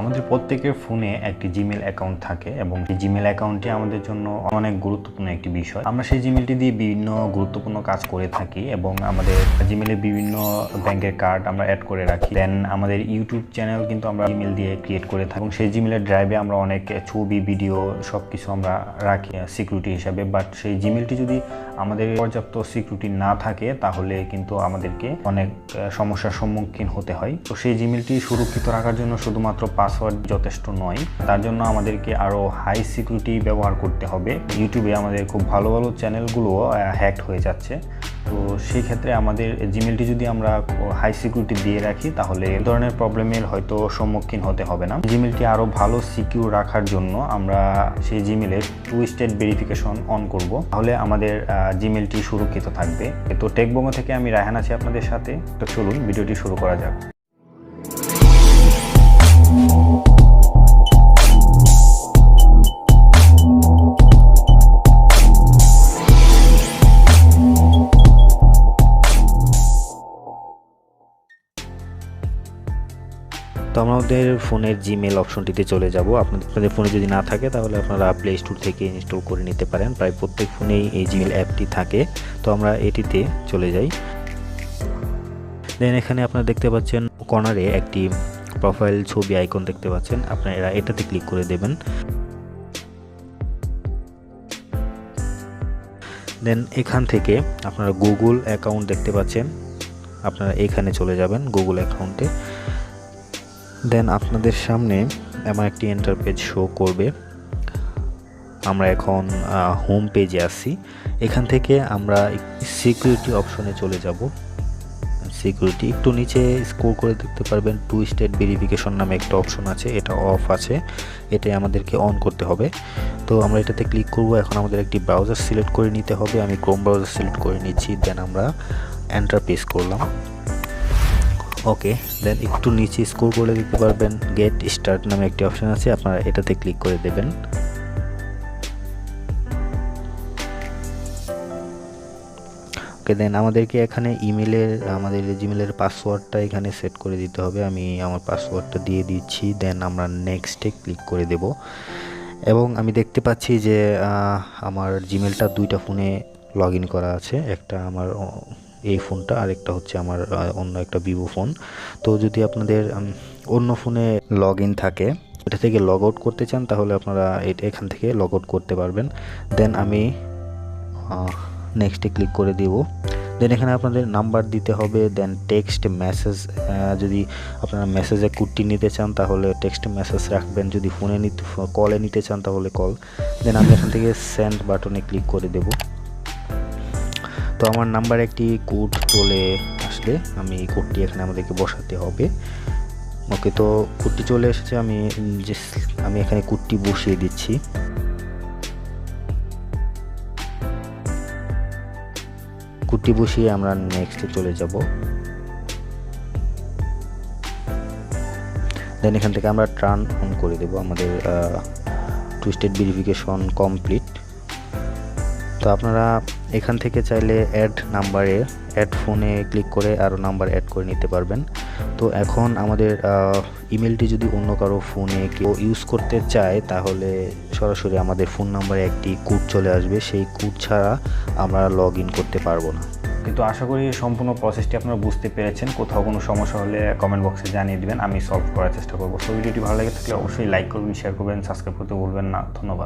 আমাদের প্রত্যেকের ফোনে একটি জিমেল অ্যাকাউন্ট থাকে এবং এই জিমেল অ্যাকাউন্টটি আমাদের জন্য অনেক গুরুত্বপূর্ণ একটি বিষয়। আমরা সেই জিমেলটি দিয়ে বিভিন্ন গুরুত্বপূর্ণ কাজ করে থাকি এবং আমাদের জিমেলে বিভিন্ন ব্যাংকের কার্ড আমরা অ্যাড করে রাখি। দেন আমাদের ইউটিউব চ্যানেল কিন্তু আমরা ইমেল দিয়ে ক্রিয়েট করে থাকি এবং সেই জিমেলের ড্রাইভে আমরা অনেক ছবি, ভিডিও সব কিছু আমরা রাখি সিকিউরিটি হিসাবে। বাট সেই জিমেলটি যদি আমাদের পর্যাপ্ত সিকিউরিটি না থাকে তাহলে কিন্তু আমাদেরকে অনেক সমস্যার সম্মুখীন হতে হয়। তো সেই জিমেলটি সুরক্ষিত রাখার জন্য শুধুমাত্র পাসওয়ার্ড যথেষ্ট নয়, তার জন্য আমাদেরকে আরও হাই সিকিউরিটি ব্যবহার করতে হবে। ইউটিউবে আমাদের খুব ভালো ভালো চ্যানেলগুলো হ্যাকড হয়ে যাচ্ছে। তো সেই ক্ষেত্রে আমাদের জিমেলটি যদি আমরা হাই সিকিউরিটি দিয়ে রাখি তাহলে এই ধরনের প্রবলেমের হয়তো সম্মুখীন হতে হবে না। জিমেলটি আরও ভালো সিকিউর রাখার জন্য আমরা সেই জিমেলের 2-step ভেরিফিকেশন অন করব, তাহলে আমাদের জিমেলটি সুরক্ষিত থাকবে। তো টেকবোমো থেকে আমি রায়হান আছি আপনাদের সাথে। তো চলুন ভিডিওটি শুরু করা যাক। তো আমাদের ফোনের জিমেল অপশনটিতে চলে যাব। আপনাদের ফোনে যদি না থাকে তাহলে আপনারা প্লে স্টোর থেকে ইনস্টল করে নিতে পারেন। প্রায় প্রত্যেক ফোনেই এই জিমেল অ্যাপটি থাকে। তো আমরা এটিতে চলে যাই। দেন এখানে আপনারা দেখতে পাচ্ছেন কর্নারে একটি প্রোফাইল ছবি আইকন দেখতে পাচ্ছেন, আপনারা এটাতে ক্লিক করে দেবেন। দেন এখান থেকে আপনারা গুগল অ্যাকাউন্ট দেখতে পাচ্ছেন, আপনারা এখানে চলে যাবেন গুগল অ্যাকাউন্টে। দেন আপনাদের সামনে এমন একটি ইন্টারপেজ শো করবে। আমরা এখন হোম পেজে আসি। এখান থেকে আমরা সিকিউরিটি অপশনে চলে যাব। সিকিউরিটি একটু নিচে স্ক্রল করে দেখতে পারবেন 2-step ভেরিফিকেশন নামে একটা অপশন আছে, এটা অফ আছে, এটাই আমাদেরকে অন করতে হবে। তো আমরা এটাতে ক্লিক করব। এখন আমাদের একটি ব্রাউজার সিলেক্ট করে নিতে হবে। আমি ক্রোম ব্রাউজার সিলেক্ট করে নিচ্ছি। দেন আমরা এন্টার প্রেস করলাম। ওকে, দেন একটু নিচে স্ক্রল করে দেখতে পারবেন গেট স্টার্ট নামে একটি অপশন আছে, আপনারা এটাতে ক্লিক করে দেবেন। ওকে, দেন আমাদেরকে এখানে আমাদের জিমেলের পাসওয়ার্ডটা এখানে সেট করে দিতে হবে। আমি আমার পাসওয়ার্ডটা দিয়ে দিচ্ছি। দেন আমরা নেক্সটে ক্লিক করে দেব এবং আমি দেখতে পাচ্ছি যে আমার জিমেলটা দুইটা ফোনে লগ ইন করা আছে। একটা আমার এই ফোনটা, আরেকটা হচ্ছে আমার অন্য একটা ভিভো ফোন। তো যদি আপনাদের অন্য ফোনে লগ ইন থাকে, এটা থেকে লগ আউট করতে চান তাহলে আপনারা এখান থেকে লগ আউট করতে পারবেন। দেন আমি নেক্সটে ক্লিক করে দিব। দেন এখানে আপনাদের নাম্বার দিতে হবে। দেন টেক্সট মেসেজ, যদি আপনারা মেসেজে কুর্তি নিতে চান তাহলে টেক্সট মেসেজ রাখবেন, যদি ফোনে কলে নিতে চান তাহলে কল। দেন আমি এখান থেকে সেন্ড বাটনে ক্লিক করে দেব। তো আমার নাম্বার একটি কোড চলে আসলে আমি এই কোডটি এখানে আমাদেরকে বসাতে হবে। ওকে, তো কোডটি চলে এসেছে। আমি এখানে কোডটি বসিয়ে দিচ্ছি। কোডটি বসিয়ে আমরা নেক্সটে চলে যাব। দেন এখান থেকে আমরা টার্ন অন করে দেব। আমাদের 2-step ভেরিফিকেশন কমপ্লিট। তো আপনারা এখান থেকে চাইলে অ্যাড ফোনে ক্লিক করে আরও নাম্বার অ্যাড করে নিতে পারবেন। তো এখন আমাদের ইমেলটি যদি অন্য কারো ফোনে কেউ ইউজ করতে চায় তাহলে সরাসরি আমাদের ফোন নাম্বারে একটি কোড চলে আসবে, সেই কোড ছাড়া আমরা লগ ইন করতে পারবো না। কিন্তু আশা করি সম্পূর্ণ প্রসেসটি আপনারা বুঝতে পেরেছেন। কোথাও কোনো সমস্যা হলে কমেন্ট বক্সে জানিয়ে দিবেন, আমি সলভ করার চেষ্টা করবো। তো ভিডিওটি ভালো লেগে থাকলে অবশ্যই লাইক করবেন, শেয়ার করবেন, সাবস্ক্রাইব করতে ভুলবেন না। ধন্যবাদ।